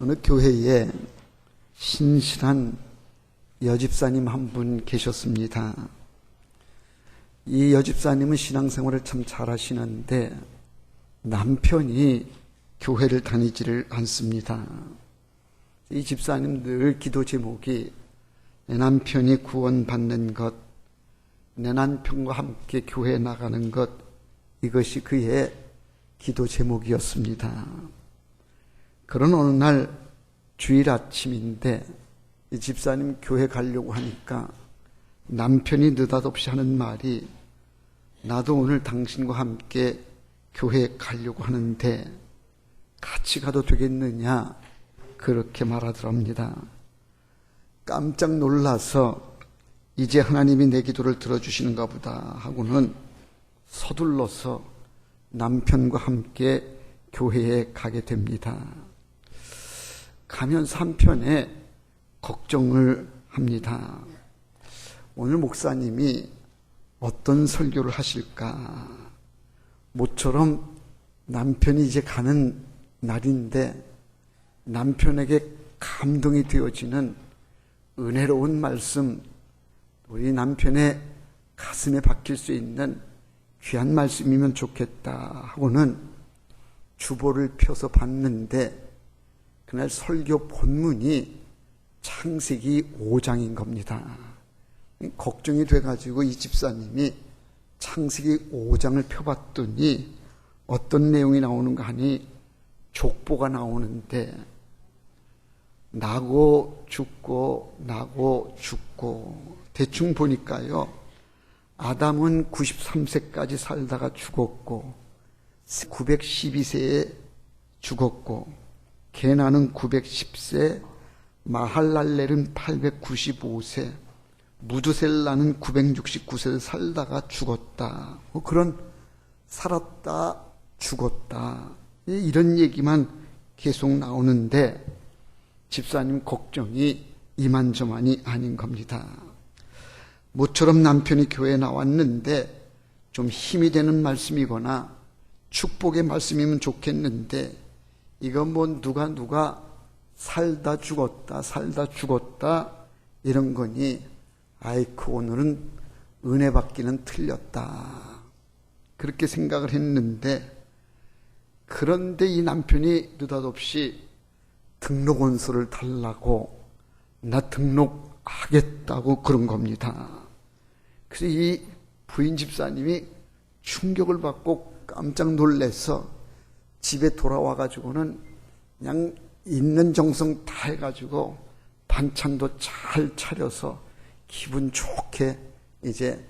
어느 교회에 신실한 여집사님 한 분 계셨습니다. 이 여집사님은 신앙생활을 참 잘하시는데 남편이 교회를 다니지를 않습니다. 이 집사님 늘 기도 제목이 내 남편이 구원받는 것, 내 남편과 함께 교회에 나가는 것, 이것이 그의 기도 제목이었습니다. 그런 어느 날 주일 아침인데 이 집사님 교회 가려고 하니까 남편이 느닷없이 하는 말이 나도 오늘 당신과 함께 교회 가려고 하는데 같이 가도 되겠느냐 그렇게 말하더랍니다. 깜짝 놀라서 이제 하나님이 내 기도를 들어주시는가 보다 하고는 서둘러서 남편과 함께 교회에 가게 됩니다. 가면서 한편에 걱정을 합니다. 오늘 목사님이 어떤 설교를 하실까? 모처럼 남편이 이제 가는 날인데 남편에게 감동이 되어지는 은혜로운 말씀, 우리 남편의 가슴에 박힐 수 있는 귀한 말씀이면 좋겠다 하고는 주보를 펴서 봤는데 그날 설교 본문이 창세기 5장인 겁니다. 걱정이 돼가지고 이 집사님이 창세기 5장을 펴봤더니 어떤 내용이 나오는가 하니 족보가 나오는데 나고 죽고 나고 죽고 대충 보니까요, 아담은 93세까지 살다가 죽었고 912세에 죽었고 게나는 910세, 마할랄렐은 895세, 무드셀라는 969세를 살다가 죽었다. 그런 살았다 죽었다 이런 얘기만 계속 나오는데 집사님 걱정이 이만저만이 아닌 겁니다. 모처럼 남편이 교회에 나왔는데 좀 힘이 되는 말씀이거나 축복의 말씀이면 좋겠는데 이건 뭐 누가 살다 죽었다 이런 거니 아이쿠 오늘은 은혜 받기는 틀렸다 그렇게 생각을 했는데 그런데 이 남편이 느닷없이 등록원서를 달라고 나 등록하겠다고 그런 겁니다. 그래서 이 부인 집사님이 충격을 받고 깜짝 놀라서 집에 돌아와가지고는 그냥 있는 정성 다 해가지고 반찬도 잘 차려서 기분 좋게 이제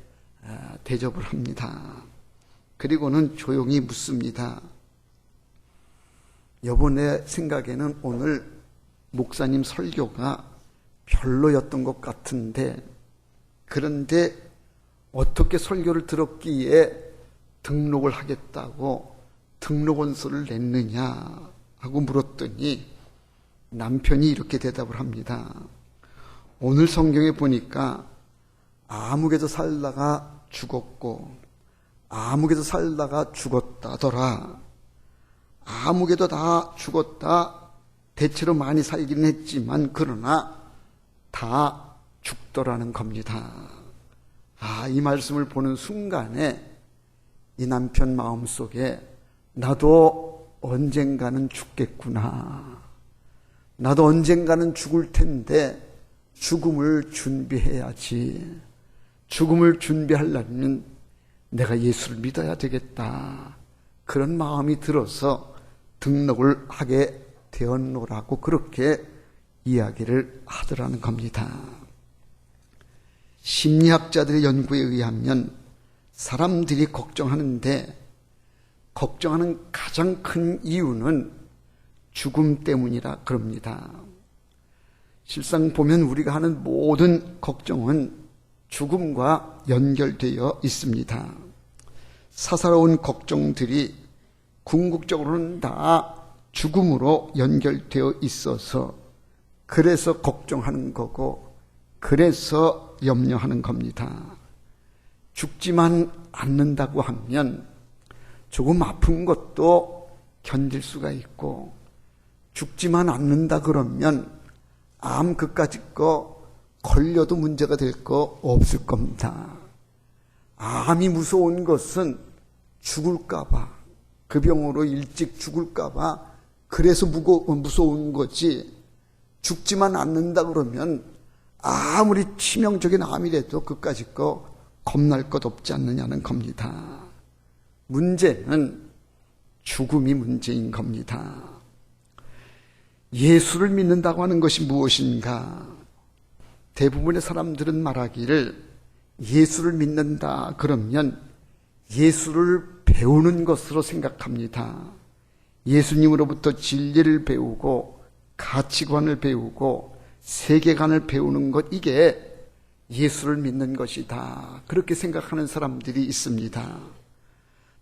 대접을 합니다. 그리고는 조용히 묻습니다. 여보, 내 생각에는 오늘 목사님 설교가 별로였던 것 같은데 그런데 어떻게 설교를 들었기에 등록을 하겠다고 등록원서를 냈느냐 하고 물었더니 남편이 이렇게 대답을 합니다. 오늘 성경에 보니까 아무개도 살다가 죽었고 아무개도 살다가 죽었다더라. 아무개도 다 죽었다. 대체로 많이 살기는 했지만 그러나 다 죽더라는 겁니다. 이 말씀을 보는 순간에 이 남편 마음속에 나도 언젠가는 죽겠구나. 나도 언젠가는 죽을 텐데 죽음을 준비해야지. 죽음을 준비하려면 내가 예수를 믿어야 되겠다. 그런 마음이 들어서 등록을 하게 되었노라고 그렇게 이야기를 하더라는 겁니다. 심리학자들의 연구에 의하면 사람들이 걱정하는데 걱정하는 가장 큰 이유는 죽음 때문이라 그럽니다. 실상 보면 우리가 하는 모든 걱정은 죽음과 연결되어 있습니다. 사사로운 걱정들이 궁극적으로는 다 죽음으로 연결되어 있어서 그래서 걱정하는 거고 그래서 염려하는 겁니다. 죽지만 않는다고 하면 조금 아픈 것도 견딜 수가 있고 죽지만 않는다 그러면 암 그까짓 거 걸려도 문제가 될 거 없을 겁니다. 암이 무서운 것은 죽을까봐, 그 병으로 일찍 죽을까봐 그래서 무서운 거지, 죽지만 않는다 그러면 아무리 치명적인 암이라도 그까짓 거 겁날 것 없지 않느냐는 겁니다. 문제는 죽음이 문제인 겁니다. 예수를 믿는다고 하는 것이 무엇인가? 대부분의 사람들은 말하기를 예수를 믿는다 그러면 예수를 배우는 것으로 생각합니다. 예수님으로부터 진리를 배우고 가치관을 배우고 세계관을 배우는 것, 이게 예수를 믿는 것이다, 그렇게 생각하는 사람들이 있습니다.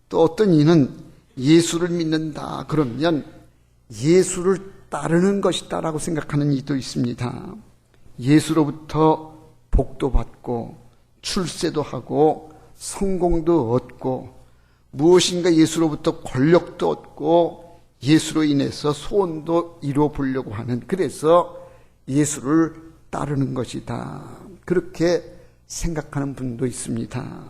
또 어떤 이는 예수를 믿는다 그러면 예수를 따르는 것이다라고 생각하는 이도 있습니다. 예수로부터 복도 받고 출세도 하고 성공도 얻고 무엇인가 예수로부터 권력도 얻고 예수로 인해서 소원도 이루어 보려고 하는, 그래서 예수를 따르는 것이다, 그렇게 생각하는 분도 있습니다.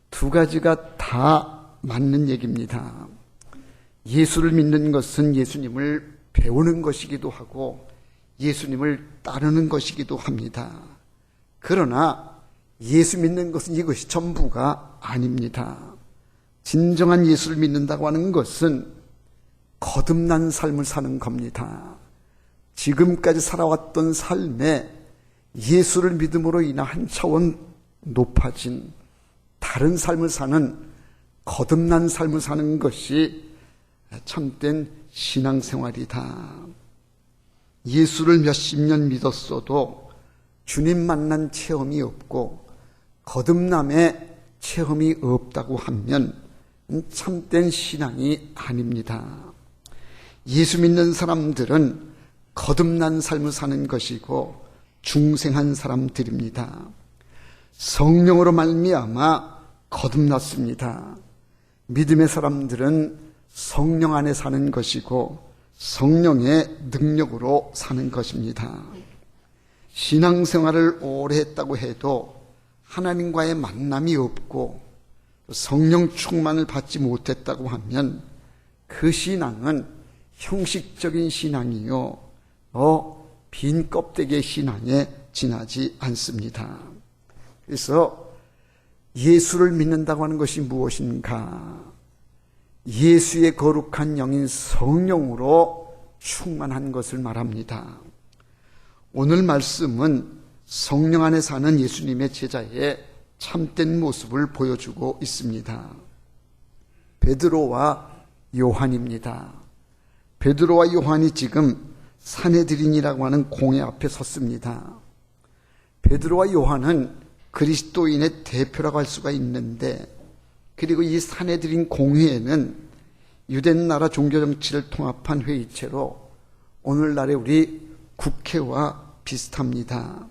두 가지가 다 맞는 얘기입니다. 예수를 믿는 것은 예수님을 배우는 것이기도 하고 예수님을 따르는 것이기도 합니다. 그러나 예수 믿는 것은 이것이 전부가 아닙니다. 진정한 예수를 믿는다고 하는 것은 거듭난 삶을 사는 겁니다. 지금까지 살아왔던 삶에 예수를 믿음으로 인한 한 차원 높아진 다른 삶을 사는, 거듭난 삶을 사는 것이 참된 신앙생활이다. 예수를 몇십 년 믿었어도 주님 만난 체험이 없고 거듭남의 체험이 없다고 하면 참된 신앙이 아닙니다. 예수 믿는 사람들은 거듭난 삶을 사는 것이고 중생한 사람들입니다. 성령으로 말미암아 거듭났습니다. 믿음의 사람들은 성령 안에 사는 것이고 성령의 능력으로 사는 것입니다. 신앙생활을 오래 했다고 해도 하나님과의 만남이 없고 성령 충만을 받지 못했다고 하면 그 신앙은 형식적인 신앙이요, 빈 껍데기의 신앙에 지나지 않습니다. 그래서 예수를 믿는다고 하는 것이 무엇인가? 예수의 거룩한 영인 성령으로 충만한 것을 말합니다. 오늘 말씀은 성령 안에 사는 예수님의 제자의 참된 모습을 보여주고 있습니다. 베드로와 요한입니다. 베드로와 요한이 지금 산헤드린이라고 하는 공회 앞에 섰습니다. 베드로와 요한은 그리스도인의 대표라고 할 수가 있는데, 그리고 이 산헤드린 공회에는 유대 나라 종교정치를 통합한 회의체로 오늘날의 우리 국회와 비슷합니다.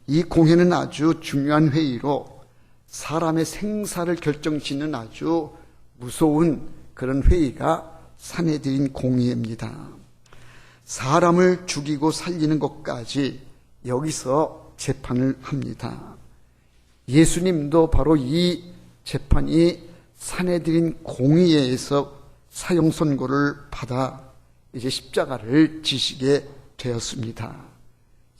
이 공회는 아주 중요한 회의로 사람의 생사를 결정짓는 아주 무서운 그런 회의가 산헤드린 공회입니다. 사람을 죽이고 살리는 것까지 여기서 재판을 합니다. 예수님도 바로 이 재판이 산헤드린 공의회에서 사형 선고를 받아 이제 십자가를 지시게 되었습니다.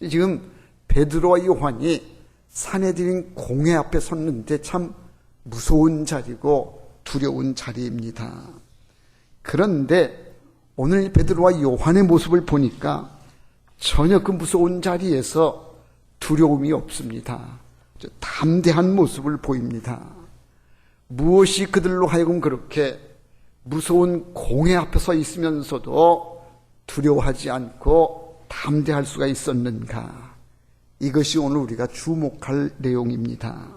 지금 베드로와 요한이 산헤드린 공회 앞에 섰는데 참 무서운 자리고 두려운 자리입니다. 그런데 오늘 베드로와 요한의 모습을 보니까 전혀 그 무서운 자리에서 두려움이 없습니다. 담대한 모습을 보입니다. 무엇이 그들로 하여금 그렇게 무서운 공회 앞에 서 있으면서도 두려워하지 않고 담대할 수가 있었는가? 이것이 오늘 우리가 주목할 내용입니다.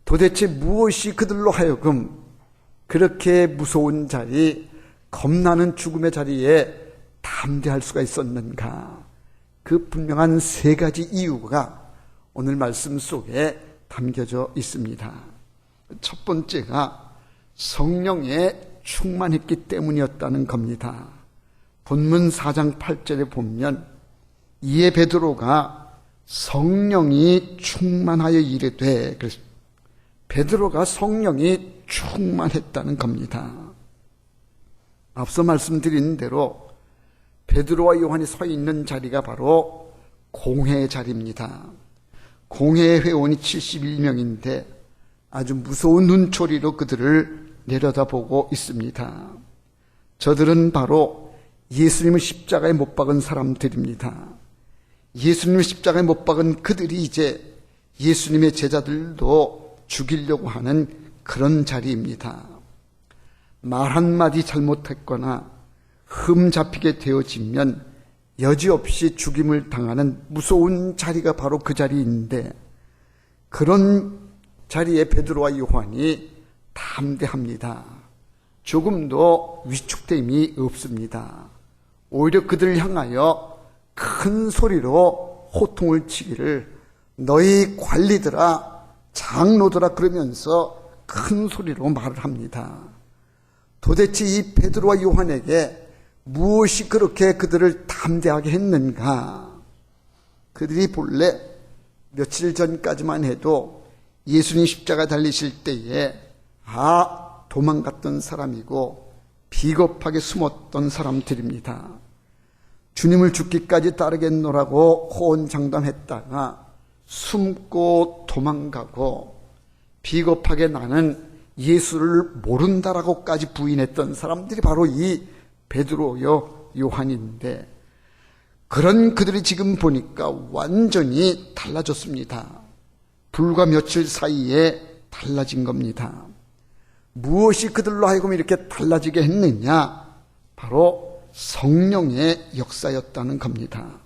도대체 무엇이 그들로 하여금 그렇게 무서운 자리, 겁나는 죽음의 자리에 담대할 수가 있었는가? 그 분명한 세 가지 이유가 오늘 말씀 속에 담겨져 있습니다. 첫 번째가 성령에 충만했기 때문이었다는 겁니다. 본문 4장 8절에 보면 이에 베드로가 성령이 충만하여 이르되, 그래서 베드로가 성령이 충만했다는 겁니다. 앞서 말씀드린 대로 베드로와 요한이 서 있는 자리가 바로 공회의 자리입니다. 공회의 회원이 71명인데 아주 무서운 눈초리로 그들을 내려다보고 있습니다. 저들은 바로 예수님을 십자가에 못 박은 사람들입니다. 예수님을 십자가에 못 박은 그들이 이제 예수님의 제자들도 죽이려고 하는 그런 자리입니다. 말 한마디 잘못했거나 흠 잡히게 되어지면 여지없이 죽임을 당하는 무서운 자리가 바로 그 자리인데, 그런 자리에 베드로와 요한이 담대합니다. 조금도 위축됨이 없습니다. 오히려 그들을 향하여 큰 소리로 호통을 치기를, 너희 관리들아, 장로들아, 그러면서 큰 소리로 말을 합니다. 도대체 이 베드로와 요한에게 무엇이 그렇게 그들을 담대하게 했는가? 그들이 본래 며칠 전까지만 해도 예수님 십자가 달리실 때에 도망갔던 사람이고 비겁하게 숨었던 사람들입니다. 주님을 죽기까지 따르겠노라고 호언장담했다가 숨고 도망가고 비겁하게 나는 예수를 모른다라고까지 부인했던 사람들이 바로 이 베드로요 요한인데, 그런 그들이 지금 보니까 완전히 달라졌습니다. 불과 며칠 사이에 달라진 겁니다. 무엇이 그들로 하여금 이렇게 달라지게 했느냐? 바로 성령의 역사였다는 겁니다.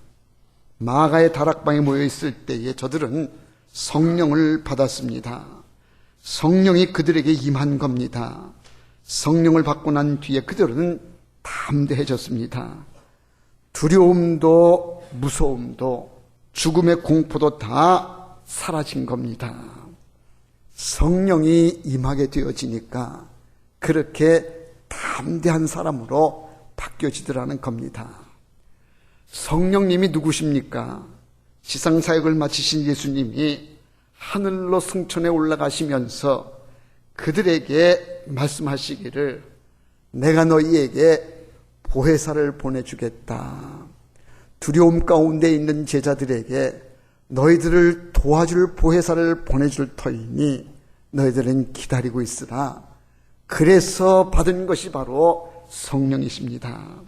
마가의 다락방에 모여 있을 때에 저들은 성령을 받았습니다. 성령이 그들에게 임한 겁니다. 성령을 받고 난 뒤에 그들은 담대해졌습니다. 두려움도 무서움도 죽음의 공포도 다 사라진 겁니다. 성령이 임하게 되어지니까 그렇게 담대한 사람으로 바뀌어지더라는 겁니다. 성령님이 누구십니까? 지상사역을 마치신 예수님이 하늘로 승천해 올라가시면서 그들에게 말씀하시기를, 내가 너희에게 보혜사를 보내주겠다. 두려움 가운데 있는 제자들에게 너희들을 도와줄 보혜사를 보내줄 터이니 너희들은 기다리고 있으라. 그래서 받은 것이 바로 성령이십니다.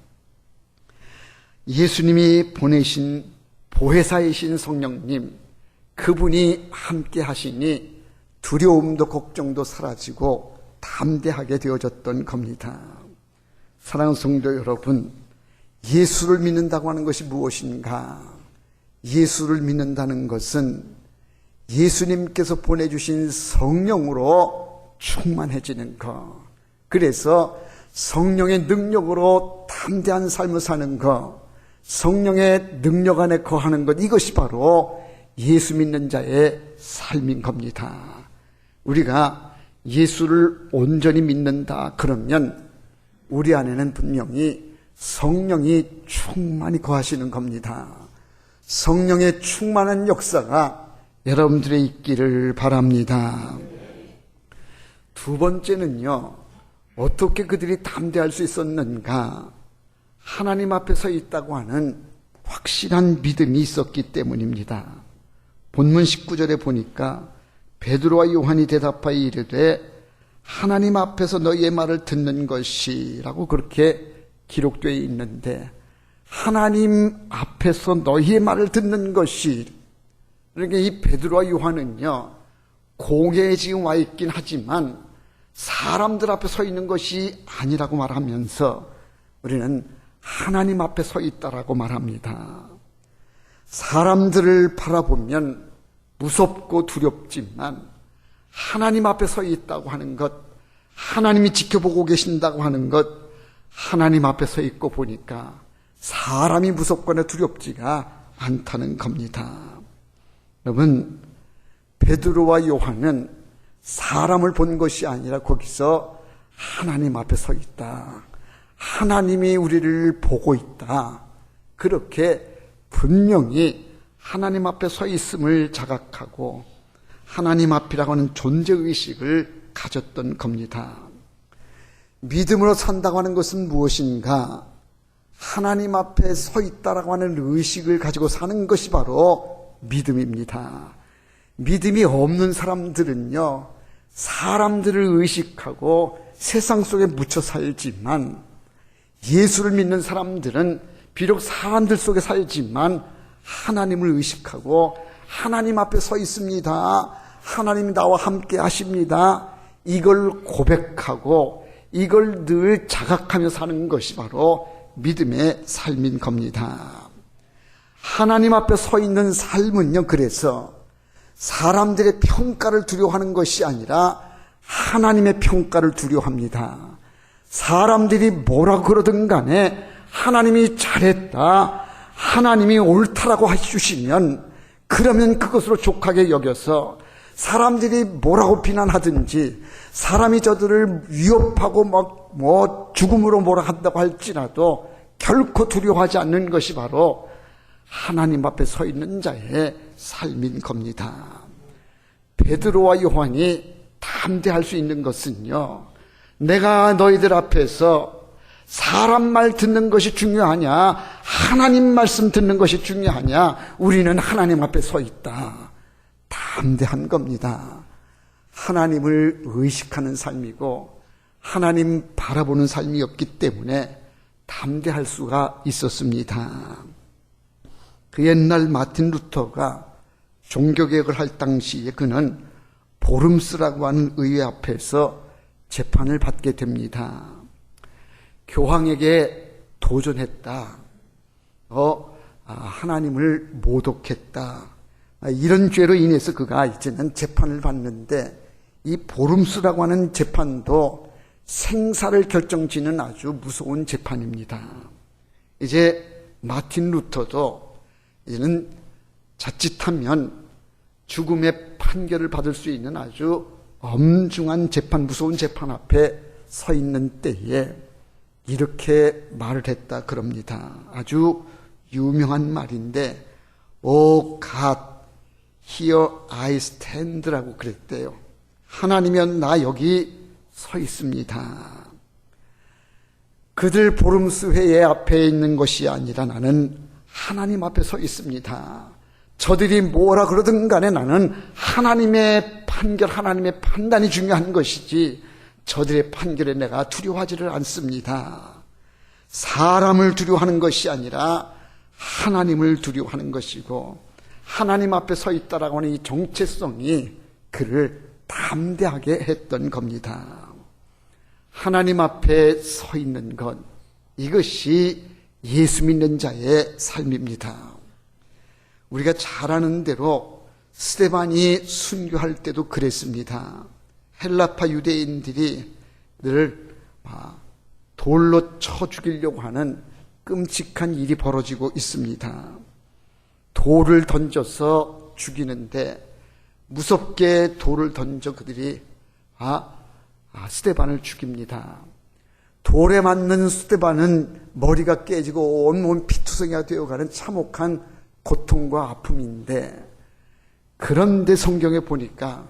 예수님이 보내신 보혜사이신 성령님, 그분이 함께 하시니 두려움도 걱정도 사라지고 담대하게 되어졌던 겁니다. 사랑하는 성도 여러분, 예수를 믿는다고 하는 것이 무엇인가? 예수를 믿는다는 것은 예수님께서 보내주신 성령으로 충만해지는 것, 그래서 성령의 능력으로 담대한 삶을 사는 것, 성령의 능력 안에 거하는 것, 이것이 바로 예수 믿는 자의 삶인 겁니다. 우리가 예수를 온전히 믿는다 그러면 우리 안에는 분명히 성령이 충만히 거하시는 겁니다. 성령의 충만한 역사가 여러분들의 있기를 바랍니다. 두 번째는요, 어떻게 그들이 담대할 수 있었는가? 하나님 앞에 서 있다고 하는 확실한 믿음이 있었기 때문입니다. 본문 19절에 보니까 베드로와 요한이 대답하여 이르되 하나님 앞에서 너희의 말을 듣는 것이라고 그렇게 기록되어 있는데, 하나님 앞에서 너희의 말을 듣는 것이, 그러니까 이 베드로와 요한은요, 공회에 지금 와 있긴 하지만 사람들 앞에 서 있는 것이 아니라고 말하면서 우리는 하나님 앞에 서 있다라고 말합니다. 사람들을 바라보면 무섭고 두렵지만 하나님 앞에 서 있다고 하는 것, 하나님이 지켜보고 계신다고 하는 것, 하나님 앞에 서 있고 보니까 사람이 무섭거나 두렵지가 않다는 겁니다. 여러분, 베드로와 요한은 사람을 본 것이 아니라 거기서 하나님 앞에 서 있다. 하나님이 우리를 보고 있다. 그렇게 분명히 하나님 앞에 서 있음을 자각하고 하나님 앞이라고 하는 존재의식을 가졌던 겁니다. 믿음으로 산다고 하는 것은 무엇인가? 하나님 앞에 서 있다라고 하는 의식을 가지고 사는 것이 바로 믿음입니다. 믿음이 없는 사람들은요, 사람들을 의식하고 세상 속에 묻혀 살지만, 예수를 믿는 사람들은 비록 사람들 속에 살지만 하나님을 의식하고 하나님 앞에 서 있습니다. 하나님이 나와 함께 하십니다. 이걸 고백하고 이걸 늘 자각하며 사는 것이 바로 믿음의 삶인 겁니다. 하나님 앞에 서 있는 삶은요, 그래서 사람들의 평가를 두려워하는 것이 아니라 하나님의 평가를 두려워합니다. 사람들이 뭐라고 그러든 간에 하나님이 잘했다, 하나님이 옳다라고 해주시면 그러면 그것으로 족하게 여겨서 사람들이 뭐라고 비난하든지 사람이 저들을 위협하고 뭐 죽음으로 뭐라 한다고 할지라도 결코 두려워하지 않는 것이 바로 하나님 앞에 서 있는 자의 삶인 겁니다. 베드로와 요한이 담대할 수 있는 것은요, 내가 너희들 앞에서 사람 말 듣는 것이 중요하냐, 하나님 말씀 듣는 것이 중요하냐, 우리는 하나님 앞에 서 있다. 담대한 겁니다. 하나님을 의식하는 삶이고 하나님 바라보는 삶이었기 때문에 담대할 수가 있었습니다. 그 옛날 마틴 루터가 종교개혁을 할 당시에 그는 보름스라고 하는 의회 앞에서 재판을 받게 됩니다. 교황에게 도전했다. 하나님을 모독했다. 이런 죄로 인해서 그가 이제는 재판을 받는데, 이 보름수라고 하는 재판도 생사를 결정짓는 아주 무서운 재판입니다. 이제 마틴 루터도 이제는 자칫하면 죽음의 판결을 받을 수 있는 아주 엄중한 재판, 무서운 재판 앞에 서 있는 때에 이렇게 말을 했다 그럽니다. 아주 유명한 말인데, O God, here I stand라고 그랬대요. 하나님이면 나 여기 서 있습니다. 그들 보름수 회의 앞에 있는 것이 아니라 나는 하나님 앞에 서 있습니다. 저들이 뭐라 그러든 간에 나는 하나님의 판결, 하나님의 판단이 중요한 것이지 저들의 판결에 내가 두려워하지를 않습니다. 사람을 두려워하는 것이 아니라 하나님을 두려워하는 것이고, 하나님 앞에 서 있다라고 하는 이 정체성이 그를 담대하게 했던 겁니다. 하나님 앞에 서 있는 것, 이것이 예수 믿는 자의 삶입니다. 우리가 잘 아는 대로 스데반이 순교할 때도 그랬습니다. 헬라파 유대인들이 늘 돌로 쳐 죽이려고 하는 끔찍한 일이 벌어지고 있습니다. 돌을 던져서 죽이는데 무섭게 돌을 던져 그들이 스데반을 죽입니다. 돌에 맞는 스데반은 머리가 깨지고 온몸 피투성이가 되어가는 참혹한 고통과 아픔인데, 그런데 성경에 보니까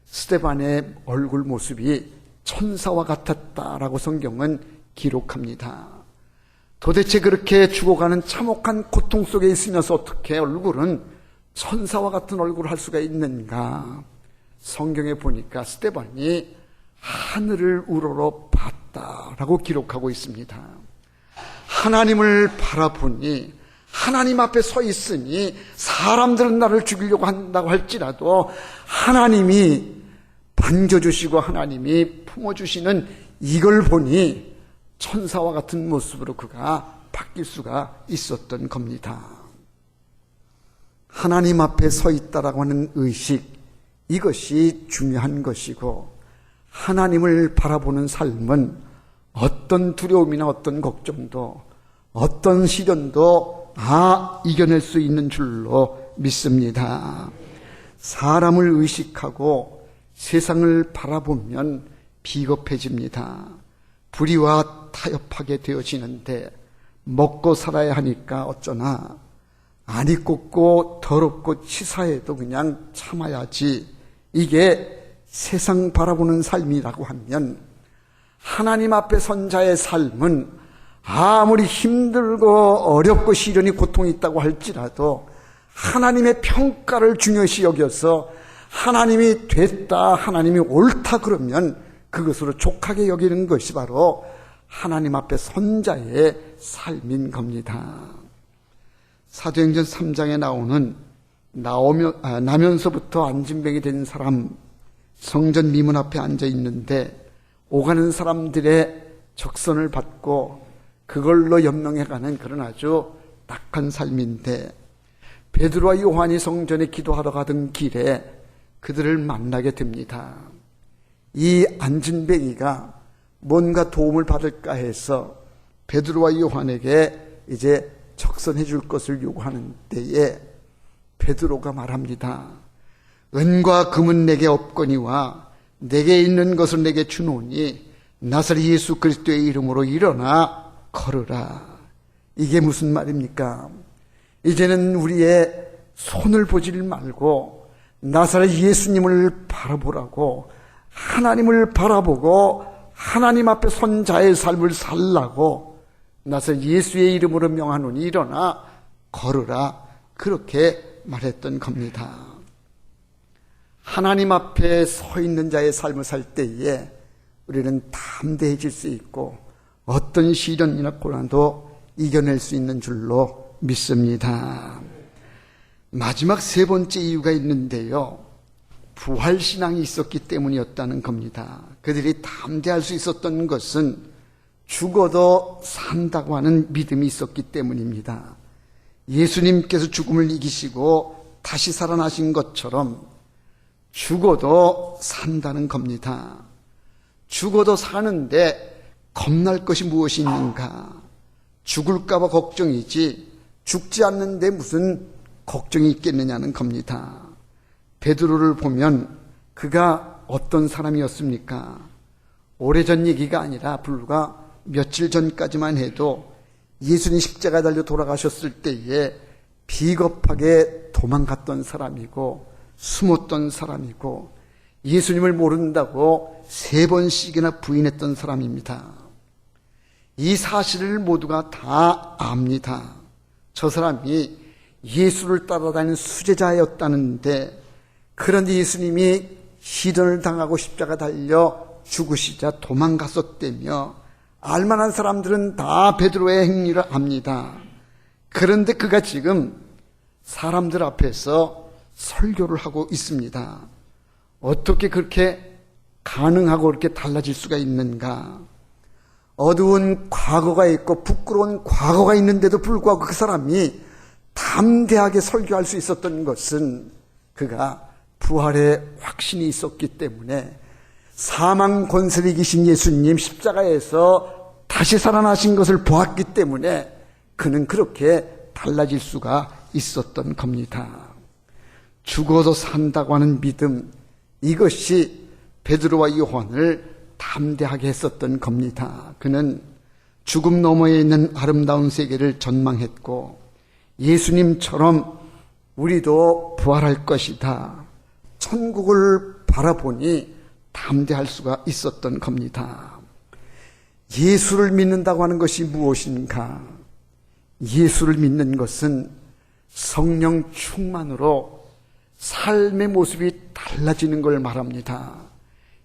스데반의 얼굴 모습이 천사와 같았다라고 성경은 기록합니다. 도대체 그렇게 죽어가는 참혹한 고통 속에 있으면서 어떻게 얼굴은 천사와 같은 얼굴을 할 수가 있는가? 성경에 보니까 스데반이 하늘을 우러러 봤다라고 기록하고 있습니다. 하나님을 바라보니, 하나님 앞에 서 있으니 사람들은 나를 죽이려고 한다고 할지라도 하나님이 반겨주시고 하나님이 품어주시는 이걸 보니 천사와 같은 모습으로 그가 바뀔 수가 있었던 겁니다. 하나님 앞에 서 있다라고 하는 의식, 이것이 중요한 것이고, 하나님을 바라보는 삶은 어떤 두려움이나 어떤 걱정도, 어떤 시련도 이겨낼 수 있는 줄로 믿습니다. 사람을 의식하고 세상을 바라보면 비겁해집니다. 불의와 타협하게 되어지는데 먹고 살아야 하니까 어쩌나 안이 꼽고 더럽고 치사해도 그냥 참아야지. 이게 세상 바라보는 삶이라고 하면 하나님 앞에 선 자의 삶은 아무리 힘들고 어렵고 시련이 고통이 있다고 할지라도 하나님의 평가를 중요시 여겨서 하나님이 됐다, 하나님이 옳다 그러면 그것으로 족하게 여기는 것이 바로 하나님 앞에 선 자의 삶인 겁니다. 사도행전 3장에 나오는 나면서부터 안진뱅이 된 사람, 성전 미문 앞에 앉아 있는데 오가는 사람들의 적선을 받고 그걸로 연명해가는 그런 아주 딱한 삶인데, 베드로와 요한이 성전에 기도하러 가던 길에 그들을 만나게 됩니다. 이 안진뱅이가 뭔가 도움을 받을까 해서 베드로와 요한에게 이제 적선해 줄 것을 요구하는 때에 베드로가 말합니다. 은과 금은 내게 없거니와 내게 있는 것을 내게 주노니 나사렛 예수 그리스도의 이름으로 일어나 걸으라. 이게 무슨 말입니까? 이제는 우리의 손을 보질 말고 나사렛 예수님을 바라보라고, 하나님을 바라보고 하나님 앞에 선 자의 삶을 살라고 나사렛 예수의 이름으로 명하노니 일어나 걸으라. 그렇게 말했던 겁니다. 하나님 앞에 서 있는 자의 삶을 살 때에 우리는 담대해질 수 있고 어떤 시련이나 고난도 이겨낼 수 있는 줄로 믿습니다. 마지막 세 번째 이유가 있는데요, 부활신앙이 있었기 때문이었다는 겁니다. 그들이 담대할 수 있었던 것은 죽어도 산다고 하는 믿음이 있었기 때문입니다. 예수님께서 죽음을 이기시고 다시 살아나신 것처럼 죽어도 산다는 겁니다. 죽어도 사는데 겁날 것이 무엇이 있는가? 죽을까 봐 걱정이지 죽지 않는데 무슨 걱정이 있겠느냐는 겁니다. 베드로를 보면 그가 어떤 사람이었습니까? 오래전 얘기가 아니라 불과 며칠 전까지만 해도 예수님 십자가 달려 돌아가셨을 때에 비겁하게 도망갔던 사람이고 숨었던 사람이고 예수님을 모른다고 3번씩이나 부인했던 사람입니다. 이 사실을 모두가 다 압니다. 저 사람이 예수를 따라다니는 수제자였다는데, 그런데 예수님이 시련을 당하고 십자가 달려 죽으시자 도망갔었다며 알만한 사람들은 다 베드로의 행위를 압니다. 그런데 그가 지금 사람들 앞에서 설교를 하고 있습니다. 어떻게 그렇게 가능하고 그렇게 달라질 수가 있는가? 어두운 과거가 있고 부끄러운 과거가 있는데도 불구하고 그 사람이 담대하게 설교할 수 있었던 것은 그가 부활의 확신이 있었기 때문에, 사망 권세를 이기신 예수님 십자가에서 다시 살아나신 것을 보았기 때문에 그는 그렇게 달라질 수가 있었던 겁니다. 죽어도 산다고 하는 믿음, 이것이 베드로와 요한을 담대하게 했었던 겁니다. 그는 죽음 너머에 있는 아름다운 세계를 전망했고 예수님처럼 우리도 부활할 것이다, 천국을 바라보니 담대할 수가 있었던 겁니다. 예수를 믿는다고 하는 것이 무엇인가? 예수를 믿는 것은 성령 충만으로 삶의 모습이 달라지는 걸 말합니다.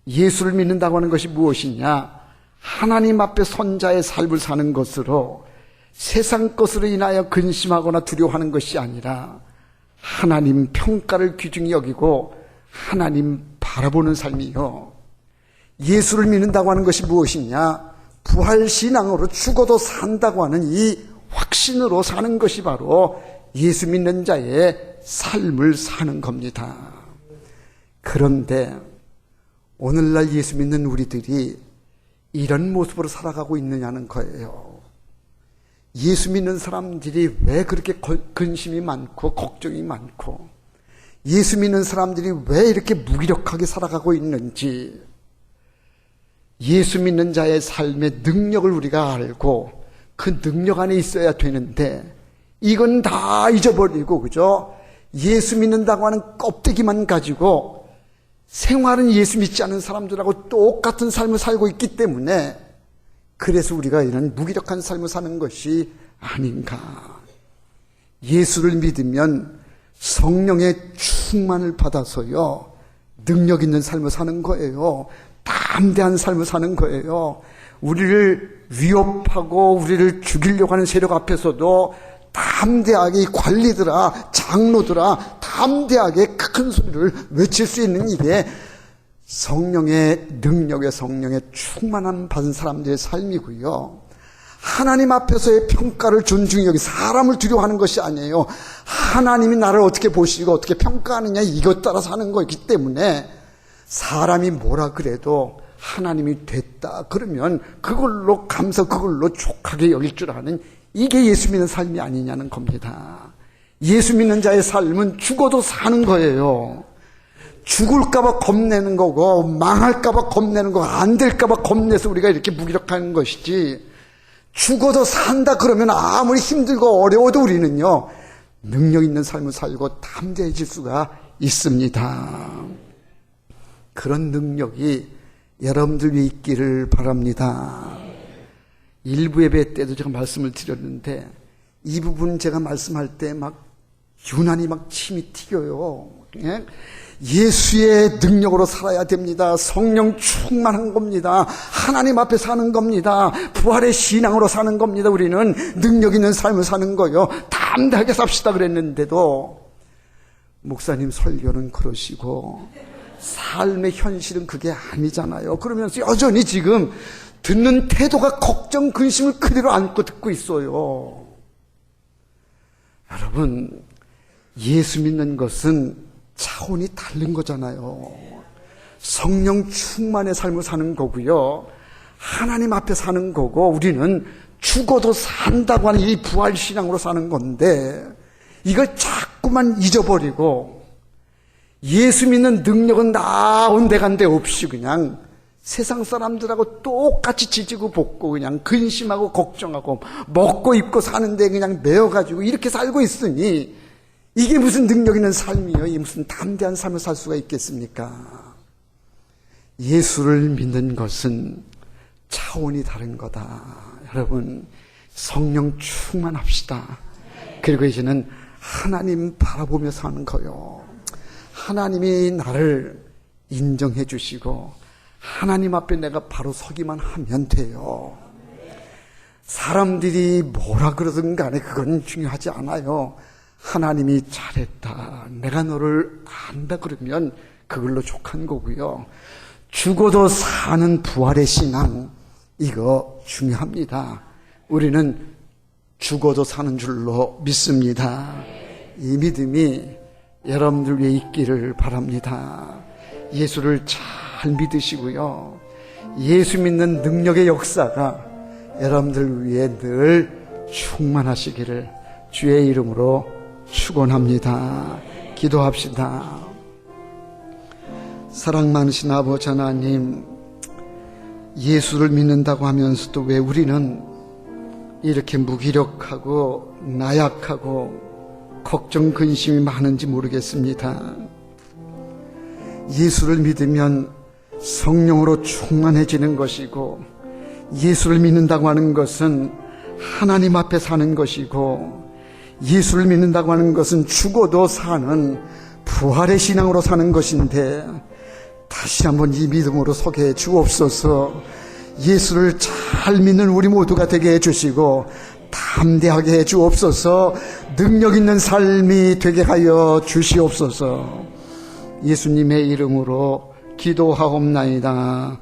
예수를 믿는다고 하는 것이 무엇이냐? 하나님 앞에 선 자의 삶을 사는 것으로 세상 것으로 인하여 근심하거나 두려워하는 것이 아니라 하나님 평가를 귀중히 여기고 하나님 바라보는 삶이요. 예수를 믿는다고 하는 것이 무엇이냐? 부활신앙으로 죽어도 산다고 하는 이 확신으로 사는 것이 바로 예수 믿는 자의 삶을 사는 겁니다. 그런데 오늘날 예수 믿는 우리들이 이런 모습으로 살아가고 있느냐는 거예요. 예수 믿는 사람들이 왜 그렇게 근심이 많고 걱정이 많고, 예수 믿는 사람들이 왜 이렇게 무기력하게 살아가고 있는지, 예수 믿는 자의 삶의 능력을 우리가 알고 그 능력 안에 있어야 되는데 이건 다 잊어버리고, 그죠? 예수 믿는다고 하는 껍데기만 가지고 생활은 예수 믿지 않은 사람들하고 똑같은 삶을 살고 있기 때문에 그래서 우리가 이런 무기력한 삶을 사는 것이 아닌가. 예수를 믿으면 성령의 충만을 받아서요, 능력 있는 삶을 사는 거예요. 담대한 삶을 사는 거예요. 우리를 위협하고 우리를 죽이려고 하는 세력 앞에서도 담대하게, 관리들아, 장로들아, 담대하게 큰 소리를 외칠 수 있는 이게 성령의 능력에, 성령의 충만함 받은 사람들의 삶이고요. 하나님 앞에서의 평가를 존중히 여기 사람을 두려워하는 것이 아니에요. 하나님이 나를 어떻게 보시고 어떻게 평가하느냐, 이것 따라서 하는 거기 때문에 사람이 뭐라 그래도 하나님이 됐다 그러면 그걸로 그걸로 족하게 여길 줄 아는, 이게 예수 믿는 삶이 아니냐는 겁니다. 예수 믿는 자의 삶은 죽어도 사는 거예요. 죽을까봐 겁내는 거고, 망할까봐 겁내는 거고, 안 될까봐 겁내서 우리가 이렇게 무기력한 것이지, 죽어도 산다 그러면 아무리 힘들고 어려워도 우리는요, 능력 있는 삶을 살고 담대해질 수가 있습니다. 그런 능력이 여러분들 위해 있기를 바랍니다. 일부 예배 때도 제가 말씀을 드렸는데 이 부분 제가 말씀할 때 막 유난히 막 침이 튀겨요. 예수의 능력으로 살아야 됩니다. 성령 충만한 겁니다. 하나님 앞에 사는 겁니다. 부활의 신앙으로 사는 겁니다. 우리는 능력 있는 삶을 사는 거예요. 담대하게 삽시다 그랬는데도 목사님 설교는 그러시고 삶의 현실은 그게 아니잖아요. 그러면서 여전히 지금 듣는 태도가 걱정, 근심을 그대로 안고 듣고 있어요. 여러분, 예수 믿는 것은 차원이 다른 거잖아요. 성령 충만의 삶을 사는 거고요, 하나님 앞에 사는 거고, 우리는 죽어도 산다고 하는 이 부활신앙으로 사는 건데 이걸 자꾸만 잊어버리고 예수 믿는 능력은 나온데간데 없이 그냥 세상 사람들하고 똑같이 지지고 볶고 그냥 근심하고 걱정하고 먹고 입고 사는데 그냥 매여가지고 이렇게 살고 있으니 이게 무슨 능력 있는 삶이요? 이게 무슨 담대한 삶을 살 수가 있겠습니까? 예수를 믿는 것은 차원이 다른 거다. 여러분, 성령 충만합시다. 그리고 이제는 하나님 바라보며 사는 거요. 하나님이 나를 인정해 주시고 하나님 앞에 내가 바로 서기만 하면 돼요. 사람들이 뭐라 그러든 간에 그건 중요하지 않아요. 하나님이 잘했다, 내가 너를 안다 그러면 그걸로 족한 거고요. 죽어도 사는 부활의 신앙, 이거 중요합니다. 우리는 죽어도 사는 줄로 믿습니다. 이 믿음이 여러분들 위해 있기를 바랍니다. 예수를 잘 믿으시고요, 예수 믿는 능력의 역사가 여러분들 위해 늘 충만하시기를 주의 이름으로 축원합니다. 기도합시다. 사랑 많으신 아버지 하나님, 예수를 믿는다고 하면서도 왜 우리는 이렇게 무기력하고 나약하고 걱정 근심이 많은지 모르겠습니다. 예수를 믿으면 성령으로 충만해지는 것이고, 예수를 믿는다고 하는 것은 하나님 앞에 사는 것이고, 예수를 믿는다고 하는 것은 죽어도 사는 부활의 신앙으로 사는 것인데, 다시 한번 이 믿음으로 서게 해 주옵소서. 예수를 잘 믿는 우리 모두가 되게 해 주시고 담대하게 해 주옵소서. 능력 있는 삶이 되게 하여 주시옵소서. 예수님의 이름으로 기도하옵나이다.